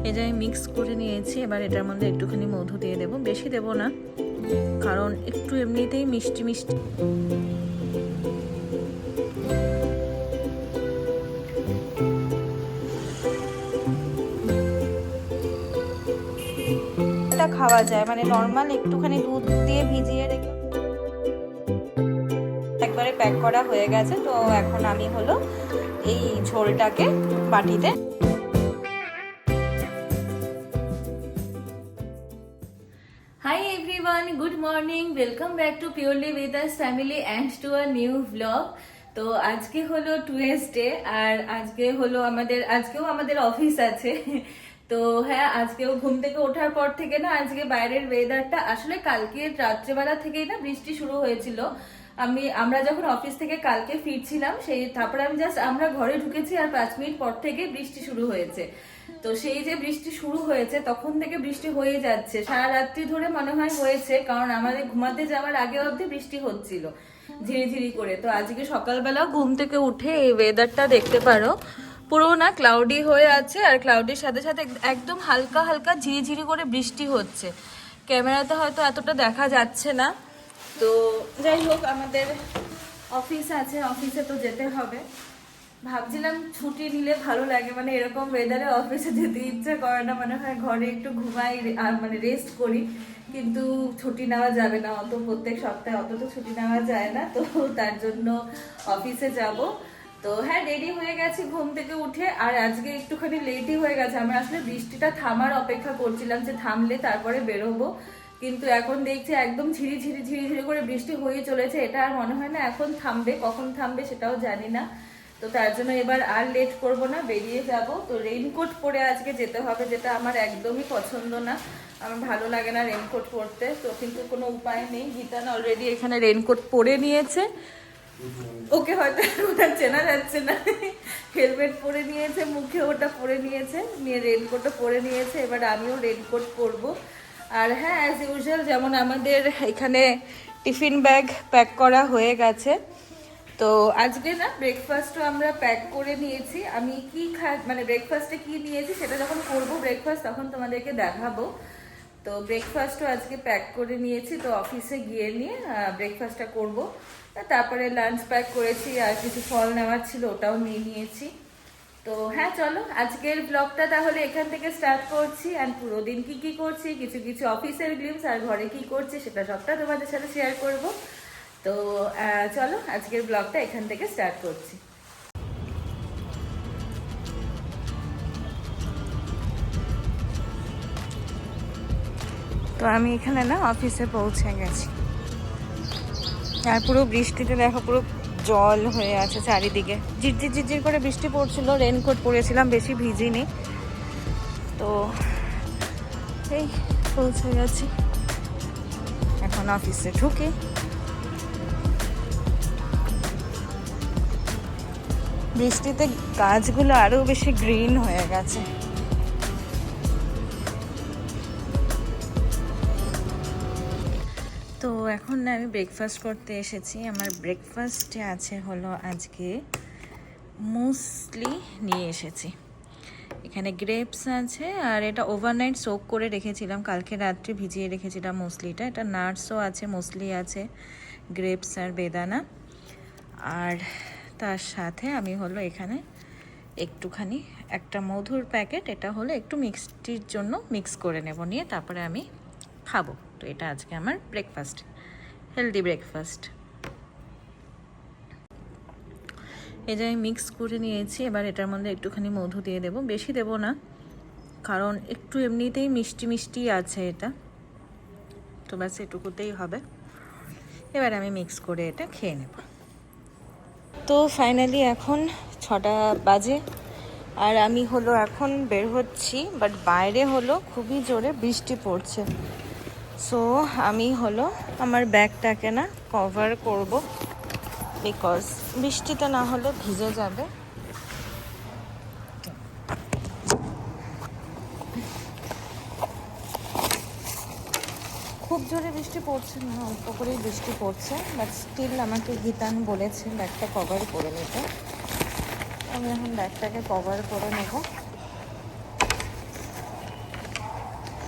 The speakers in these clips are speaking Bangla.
এই যে আমি মিক্স করে নিয়েছি। এবার এটার মধ্যে একটুখানি মধু দিয়ে দেবো, বেশি দেবো না, কারণ একটু এমনিতেই মিষ্টি মিষ্টি। এটা খাওয়া যায়, মানে নর্মাল একটুখানি দুধ দিয়ে ভিজিয়ে রেখে একবারে প্যাক করা হয়ে গেছে। তো এখন আমি হলো এই ঝোলটাকে বাটিতে। Hi everyone, good morning, welcome back to Purely with us family and to a new vlog. তো আজকে হলো টুয়েসডে আর আজকেও আমাদের অফিস আছে। তো হ্যাঁ, আজকেও ঘুম থেকে ওঠার পর থেকে না, আজকে বাইরের ওয়েদারটা আসলে কালকে রাত্রেবেলা থেকেই না বৃষ্টি শুরু হয়েছিল। আমরা যখন অফিস থেকে কালকে ফিরছিলাম, তারপরে আমরা ঘরে ঢুকেছি আর 5 মিনিট পর থেকে বৃষ্টি শুরু হয়েছে। তো সেই যে বৃষ্টি শুরু হয়েছে তখন থেকে বৃষ্টি হয়ে যাচ্ছে, সারা রাত্রি ধরে মনে হয় হয়েছে, কারণ আমাদের ঘুমাতে যাওয়ার আগে অবধি বৃষ্টি হচ্ছিল ঝিরিঝিরি করে। তো আজকে সকালবেলা ঘুম থেকে উঠে এই ওয়েদারটা দেখতে পারো, পুরো না ক্লাউডি হয়ে আছে, আর ক্লাউডির সাথে সাথে একদম হালকা হালকা ঝিরিঝিরি করে বৃষ্টি হচ্ছে। ক্যামেরাতে হয়তো এতটা দেখা যাচ্ছে না। তো যাই হোক, আমাদের অফিস আছে, অফিসে তো যেতে হবে। ভাবছিলাম ছুটি নিলে ভালো লাগে, মানে এরকম ওয়েদারে অফিসে যেতে ইচ্ছা করে না, মনে হয় ঘরে একটু ঘুমাই আর মানে রেস্ট করি, কিন্তু ছুটি নেওয়া যাবে না, অত প্রত্যেক সপ্তাহে অত তো ছুটি নেওয়া যায় না। তো তার জন্য অফিসে যাব। তো হ্যাঁ, রেডি হয়ে গেছি ঘুম থেকে উঠে, আর আজকে একটুখানি লেটই হয়ে গেছে। আমরা আসলে বৃষ্টিটা থামার অপেক্ষা করছিলাম, যে থামলে তারপরে বেরোবো, কিন্তু এখন দেখছি একদম ঝিরি করে বৃষ্টি হয়ে চলেছে। এটা আর মনে হয় না এখন থামবে, কখন থামবে সেটাও জানি না। তো তার জন্য এবার আর লেট করব না, বেরিয়ে যাব। তো রেইনকোট পরে আজকে যেতে হবে, যেটা আমার একদমই পছন্দ না, আমার ভালো লাগে না রেইনকোট পরতে। তো কিন্তু কোনো উপায় নেই, গীতান অলরেডি এখানে রেইনকোট পরে নিয়েছে, ওকে হয়তো ওটা চেনা যাচ্ছে না, হেলমেট পরে নিয়েছে, মুখে ওটা পরে নিয়েছে, নিয়ে রেইনকোটও পরে নিয়েছে। এবার আমিও রেইনকোট পরবো। আর হ্যাঁ, অ্যাজ ইউজুয়াল যেমন আমাদের এখানে টিফিন ব্যাগ প্যাক করা হয়ে গেছে। তো আজকে না ব্রেকফাস্টও আমরা প্যাক করে নিয়েছি। আমি কি মানে ব্রেকফাস্টে কি নিয়েছি সেটা যখন করবো ব্রেকফাস্ট তখন তোমাদেরকে দেখাবো। তো ব্রেকফাস্টও আজকে প্যাক করে নিয়েছি, তো অফিসে গিয়ে নিয়ে ব্রেকফাস্টটা করব। তারপরে লাঞ্চ প্যাক করেছি, আর কিছু ফল নেওয়ার ছিল ওটাও নিয়ে নিয়েছি। তো হ্যাঁ, চলো আজকের ব্লগটা তাহলে এখান থেকে স্টার্ট করছি। আর পুরো দিন কি করছি, কিছু কিছু অফিসের গ্লিমস, আর ঘরে কি করছি সেটা সবটা তোমাদের সাথে শেয়ার করব। তো চলো আজকের ব্লগটা এখান থেকে স্টার্ট করছি। তো আমি এখানে না অফিসে পৌঁছে গেছি, আর পুরো বৃষ্টিতে দেখো পুরো জল হয়ে আছে চারিদিকে, ঝিরঝির করে বৃষ্টি পড়ছিল। রেইনকোট পরেছিলাম, বেশি ভিজিনি। তো এই পৌঁছে গেছি, এখন অফিসে ঢুকে। বৃষ্টিতে গাছগুলো আরো বেশি গ্রিন হয়ে গেছে। তো এখন না আমি ব্রেকফাস্ট করতে এসেছি। আমার ব্রেকফাস্টে আছে হলো আজকে মুসলি নিয়ে এসেছি। এখানে গ্রেপস আছে, আর এটা ওভারনাইট সোক করে রেখেছিলাম, কালকে রাত্রে ভিজিয়ে রেখেছিলাম মুসলিটা। এটা নাটসও আছে, মুসলি আছে, গ্রেপস আর বেদানা। আর তার সাথে আমি হলো এখানে একটুখানি একটা মধুর প্যাকেট, এটা হলো একটু মিক্সটির জন্য মিক্স করে নেব, নিয়ে তারপরে আমি খাবো। তো এটা আজকে আমার ব্রেকফাস্ট, হেলদি ব্রেকফাস্ট। এই যে আমি মিক্স করে নিয়েছি। এবার এটার মধ্যে একটুখানি মধু দিয়ে দেবো, বেশি দেবো না, কারণ একটু এমনিতেই মিষ্টি মিষ্টি আছে এটা। তো ব্যাস এটুকুতেই হবে। এবার আমি মিক্স করে এটা খেয়ে নেব। তো ফাইনালি এখন 6টা বাজে, আর আমি হলো এখন বের হচ্ছি, বাট বাইরে হলো খুবই জোরে বৃষ্টি পড়ছে। সো আমি হলো আমার ব্যাগটাকে না কভার করব, বিকজ বৃষ্টিটা না হলে ভিজে যাবে। খুব জোরে বৃষ্টি পড়ছে না, অল্প করেই বৃষ্টি পড়ছে, বাট স্টিল আমাকে গীতান বলেছে ব্যাগটা কভার করে নিতে। আমি এখন ব্যাগটাকে কভার করে নেব।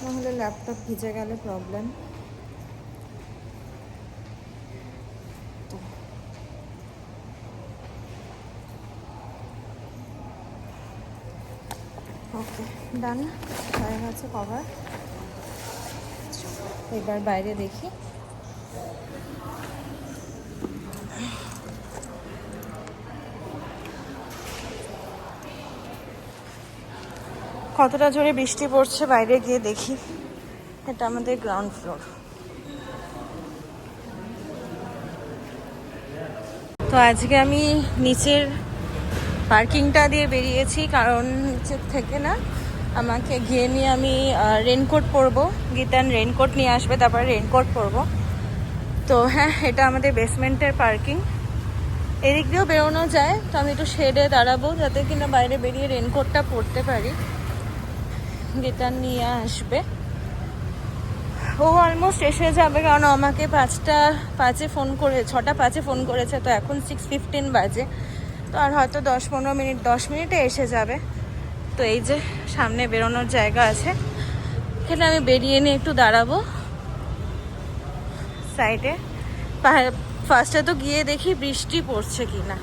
নাহলে ল্যাপটপ ভিজে গেলে প্রবলেম। ওকে, ডান হয়ে গেছে কভার। এবার বাইরে দেখি। কতটা জোরে বৃষ্টি পড়ছে বাইরে গিয়ে দেখি। এটা আমাদের গ্রাউন্ড ফ্লোর। তো আজকে আমি নিচের পার্কিংটা দিয়ে বেরিয়েছি, কারণ নিচের থেকে না আমাকে গিয়ে নিয়ে আমি রেনকোট পরবো। গীতান রেনকোট নিয়ে আসবে, তারপরে রেনকোট পরবো। তো হ্যাঁ, এটা আমাদের বেসমেন্টের পার্কিং। এদিক দিয়েও বেরোনো যায়, তো আমি একটু শেডে দাঁড়াবো যাতে কিনা বাইরে বেরিয়ে রেনকোটটা পরতে পারি। গীতান নিয়ে আসবে, ও অলমোস্ট এসে যাবে, কারণ আমাকে 6:05 ফোন করেছে। তো এখন 6:15 বাজে, তো আর হয়তো 10 মিনিটে এসে যাবে। তো এই যে সামনে বেরোনোর জায়গা আছে, এখানে আমি বেরিয়ে নিয়ে একটু দাঁড়াবো সাইডে। ফার্স্টে তো গিয়ে দেখি বৃষ্টি পড়ছে কিনা।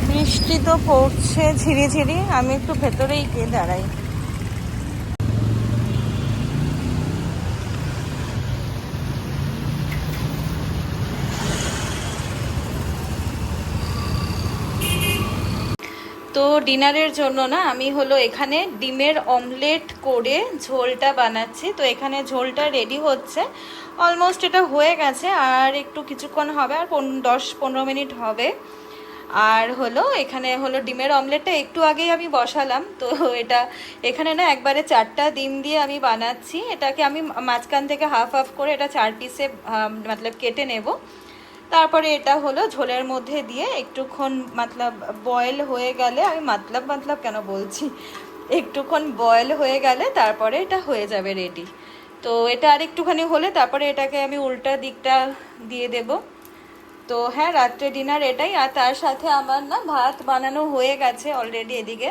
বৃষ্টি তো পড়ছে ঝিরিঝিরি, আমি একটু ভেতরেই গিয়ে দাঁড়াই। তো ডিনারের জন্য না আমি হলো এখানে ডিমের অমলেট করে ঝোলটা বানাচ্ছি। তো এখানে ঝোলটা রেডি হচ্ছে, অলমোস্ট এটা হয়ে গেছে, আর একটু কিছুক্ষণ হবে, আর 10-15 মিনিট হবে। আর হলো এখানে হলো ডিমের অমলেটটা একটু আগেই আমি বসালাম। তো এটা এখানে না একবারে 4টা ডিম দিয়ে আমি বানাচ্ছি। এটাকে আমি মাঝখান থেকে হাফ হাফ করে এটা 4 পিসে মতলব কেটে নেব। তারপরে এটা হলো ঝোলের মধ্যে দিয়ে একটুক্ষণ মতলব বয়েল হয়ে গেলে, আমি মতলব কেন বলছি, একটুক্ষণ বয়েল হয়ে গেলে তারপরে এটা হয়ে যাবে রেডি। তো এটা আর একটুখানি হলে তারপরে এটাকে আমি উল্টা দিকটা দিয়ে দেব। তো হ্যাঁ, রাত্রে ডিনার এটাই। আর তার সাথে আমার না ভাত বানানো হয়ে গেছে অলরেডি এদিকে।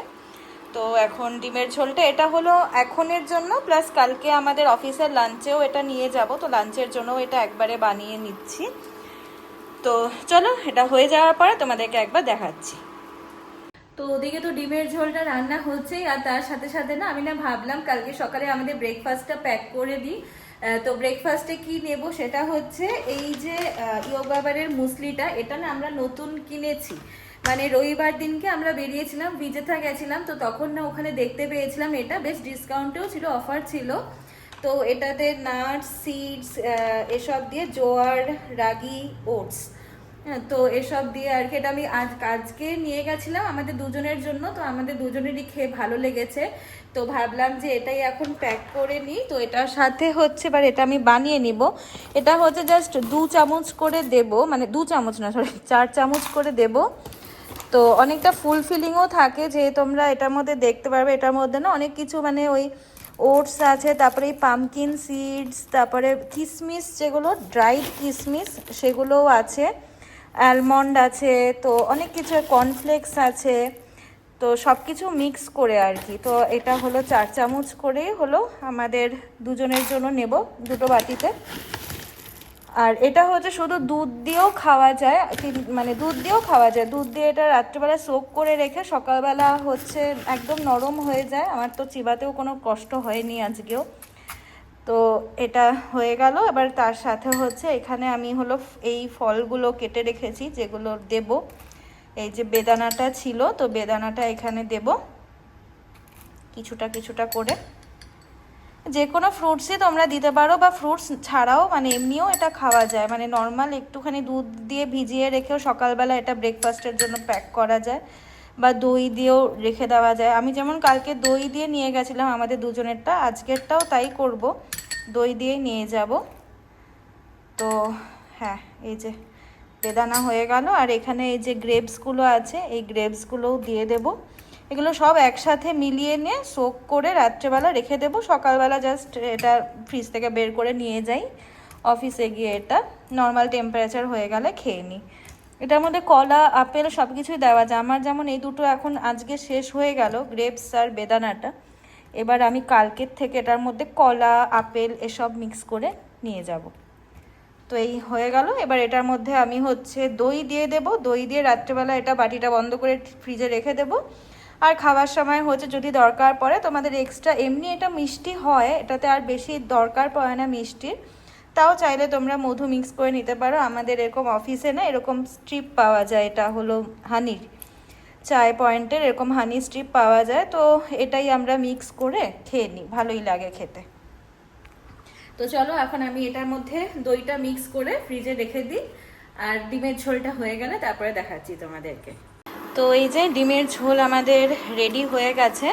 তো এখন ডিমের ঝোলটা এটা হলো এখনের জন্য, প্লাস কালকে আমাদের অফিসের লাঞ্চেও এটা নিয়ে যাব। তো লাঞ্চের জন্যও এটা একবারে বানিয়ে নিচ্ছি। তো চলো, এটা হয়ে যাওয়ার পরে তোমাদেরকে একবার দেখাচ্ছি। তো ওদিকে তো ডিমের ঝোলটা রান্না হচ্ছেই, আর তার সাথে সাথে না আমি না ভাবলাম কালকে সকালে আমাদের ব্রেকফাস্টটা প্যাক করে দিই। তো ব্রেকফাস্টে কি নেব সেটা হচ্ছে এই যে ইয়োগাবারের মুসলিটা। এটা না আমরা নতুন কিনেছি, মানে রবিবার দিনকে আমরা বেরিয়েছিলাম, বিজেথা গেছিলাম। তো তখন না ওখানে দেখতে পেয়েছিলাম, এটা বেশ ডিসকাউন্টেও ছিল, অফার ছিল। তো এটাতে নাটস, সিডস এসব দিয়ে, জোয়ার, রাগি, ওটস, তো এসব দিয়ে আর কি। এটা আমি আজকে নিয়ে গেছিলাম আমাদের দুজনের জন্য। তো আমাদের দুজনেরই খেয়ে ভালো লেগেছে, তো ভাবলাম যে এটাই এখন প্যাক করে নিই। তো এটার সাথে হচ্ছে এবার এটা আমি বানিয়ে নিব। এটা হচ্ছে জাস্ট 2 চামচ করে দেব, মানে 2 চামচ না, সরি 4 চামচ করে দেব। তো অনেকটা ফুলফিলিংও থাকে, যে তোমরা এটার মধ্যে দেখতে পারবে। এটার মধ্যে না অনেক কিছু, মানে ওই ওটস আছে, তারপরে এই পামকিন সিডস, তারপরে কিশমিশ, যেগুলো ড্রাইড কিশমিশ সেগুলোও আছে, অ্যালমন্ড আছে, তো অনেক কিছু, কর্নফ্লেক্স আছে। তো সব কিছু মিক্স করে আর কি। তো এটা হলো 4 চামচ করেই হলো আমাদের দুজনের জন্য নেব, দুটো বাটিতে। আর এটা হচ্ছে শুধু দুধ দিয়েও খাওয়া যায়, মানে দুধ দিয়েও খাওয়া যায়। দুধ দিয়ে এটা রাত্রেবেলা সোক করে রেখে সকালবেলা হচ্ছে একদম নরম হয়ে যায়। আমার তো চিবাতেও কোনো কষ্ট হয়নি আজকেও। তো এটা হয়ে গেল। এবার তার সাথে হচ্ছে এখানে আমি হলো এই ফলগুলো কেটে রেখেছি যেগুলো দেব। এই যে বেদানাটা ছিল, তো বেদানাটা এখানে দেব কিছুটা কিছুটা করে। যে কোনো ফ্রুটসই তোমরা দিতে পারো, বা ফ্রুটস ছাড়াও মানে এমনিও এটা খাওয়া যায়, মানে নর্মাল একটুখানি দুধ দিয়ে ভিজিয়ে রেখেও সকালবেলা এটা ব্রেকফাস্টের জন্য প্যাক করা যায়, বা দই দিয়েও রেখে দেওয়া যায়। আমি যেমন কালকে দই দিয়ে নিয়ে গেছিলাম আমাদের দুজনেরটা, আজকেরটাও তাই করব, দই দিয়ে নিয়ে যাব। তো হ্যাঁ, এই যে বেদানা হয়ে গেল, আর এখানে এই যে গ্রেপসগুলো আছে, এই গ্রেপসগুলোও দিয়ে দেব। এগুলো সব একসাথে মিলিয়ে নিয়ে সোক করে রাত্রেবেলা রেখে দেবো, সকালবেলা জাস্ট এটা ফ্রিজ থেকে বের করে নিয়ে যাই অফিসে গিয়ে, এটা নর্মাল টেম্পারেচার হয়ে গেলে খেয়ে নিই। এটার মধ্যে কলা, আপেল সব কিছুই দেওয়া যায়। আমার যেমন এই দুটো এখন আজকে শেষ হয়ে গেল, গ্রেপস আর বেদানাটা। এবার আমি কালকের থেকে এটার মধ্যে কলা আপেল এসব মিক্স করে নিয়ে যাব। তো এই হয়ে গেল। এবার এটার মধ্যে আমি হচ্ছে দই দিয়ে দেব, দই দিয়ে রাত্রেবেলা এটা বাটিটা বন্ধ করে ফ্রিজে রেখে দেব। আর খাওয়ার সময় হচ্ছে যদি দরকার পড়ে তোমাদের এক্সট্রা, এমনি এটা মিষ্টি হয়, এটাতে আর বেশি দরকার পড়ে না মিষ্টির, তাও চাইলে তোমরা মধু মিক্স করে নিতে পারো। আমাদের এরকম অফিসে না এরকম স্ট্রিপ পাওয়া যায়, এটা হলো হানির, চায় পয়েন্টের এরকম হানি স্ট্রিপ পাওয়া যায়, তো এটাই আমরা মিক্স করে খেয়ে নিই, ভালোই লাগে খেতে। তো চলো এখন আমি এটার মধ্যে দইটা মিক্স করে ফ্রিজে রেখে দিই, আর ডিমের ঝোলটা হয়ে গেলে তারপরে দেখাচ্ছি তোমাদেরকে। তো এই যে ডিমের ঝোল আমাদের রেডি হয়ে গেছে।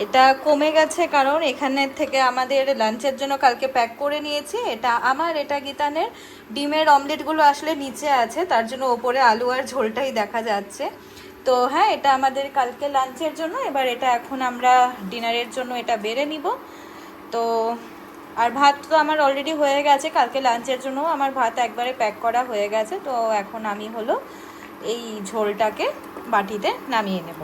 এটা কমে গেছে কারণ এখানের থেকে আমাদের লাঞ্চের জন্য কালকে প্যাক করে নিয়েছি। এটা আমার, এটা গীতানের। ডিমের অমলেটগুলো আসলে নিচে আছে, তার জন্য ওপরে আলু আর ঝোলটাই দেখা যাচ্ছে। তো হ্যাঁ, এটা আমাদের কালকে লাঞ্চের জন্য। এবার এটা এখন আমরা ডিনারের জন্য এটা বেড়ে নিব। তো আর ভাত তো আমার অলরেডি হয়ে গেছে, কালকে লাঞ্চের জন্য আমার ভাত একবারে প্যাক করা হয়ে গেছে। তো এখন আমি হলো এই ঝোলটাকে বাটিতে নামিয়ে নেব।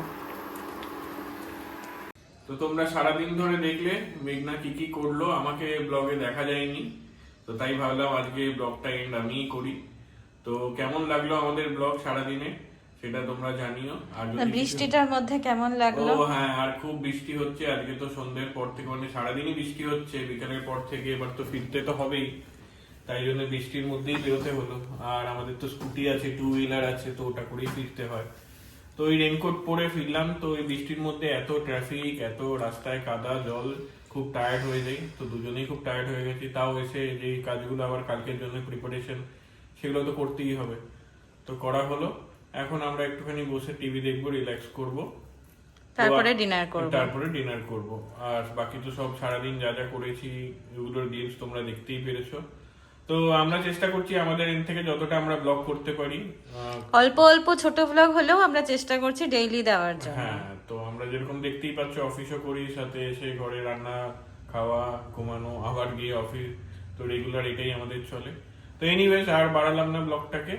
তো তোমরা সারাদিন ধরে দেখলে মেঘনা কি কি করলো, আমাকে ব্লগে দেখা যায়নি, তো তাই ভাবলাম আজকে ব্লগটা এন্ড আমিই করি। তো কেমন লাগলো আমাদের ব্লগ সারাদিনে সেটা তোমরা জানিও। আর বৃষ্টিটার মধ্যে কেমন লাগলো? ও হ্যাঁ, আর খুব বৃষ্টি হচ্ছে আজকে, তো সন্ধ্যের পর থেকে মানে সারাদিনই বৃষ্টি হচ্ছে, বিকালের পর থেকে এবার তো ফিরতে তো হবেই, তাই জন্য বৃষ্টির মধ্যেই বেরোতে হলো। আর আমাদের তো স্কুটি আছে, 2 হুইলার আছে, তো ওটা করেই ফিরতে হয়। তো এই রেনকোট পরে ফিরলাম, তো এই বৃষ্টির মধ্যে এত ট্রাফিক, এত রাস্তায় কাদা জল, খুব টায়ার্ড হয়ে যাই। তো দুজনেই খুব টায়ার্ড হয়ে গেছি, তাও এসে যে কাজগুলো আবার কালকের জন্য প্রিপারেশন, সেগুলো তো করতেই হবে, তো করা হলো। এখন আমরা একটুখানি বসে টিভি দেখবো, রিল্যাক্স করব, তারপরে ডিনার করব। আর বাকি তো সব সারাদিন যা যা করেছি এগুলোর গেমস তোমরা দেখতেই পেরেছো। তো আমরা চেষ্টা করছি আমাদের এন্ড থেকে যতটা আমরা ব্লগ করতে পারি, অল্প অল্প ছোট ব্লগ হলেও আমরা চেষ্টা করছি ডেইলি দেওয়ার জন্য। হ্যাঁ, তো আমরা যেরকম দেখতেই পাচ্ছ অফিসও করি, সাথে এসে ঘরে রান্না, খাওয়া, ঘুমানো, আবার গিয়ে অফিস, তো রেগুলার এটাই আমাদের চলে। তো এনিওয়েজ আর বাড়ালাম না ব্লগটাকে,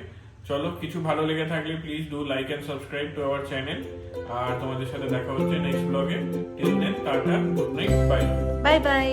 চলো কিছু ভালো লেগে থাকলে please do like and subscribe to our channel. আর তোমাদের সাথে দেখা হচ্ছে নেক্সট ব্লগে। Till then tata, good night, bye bye by.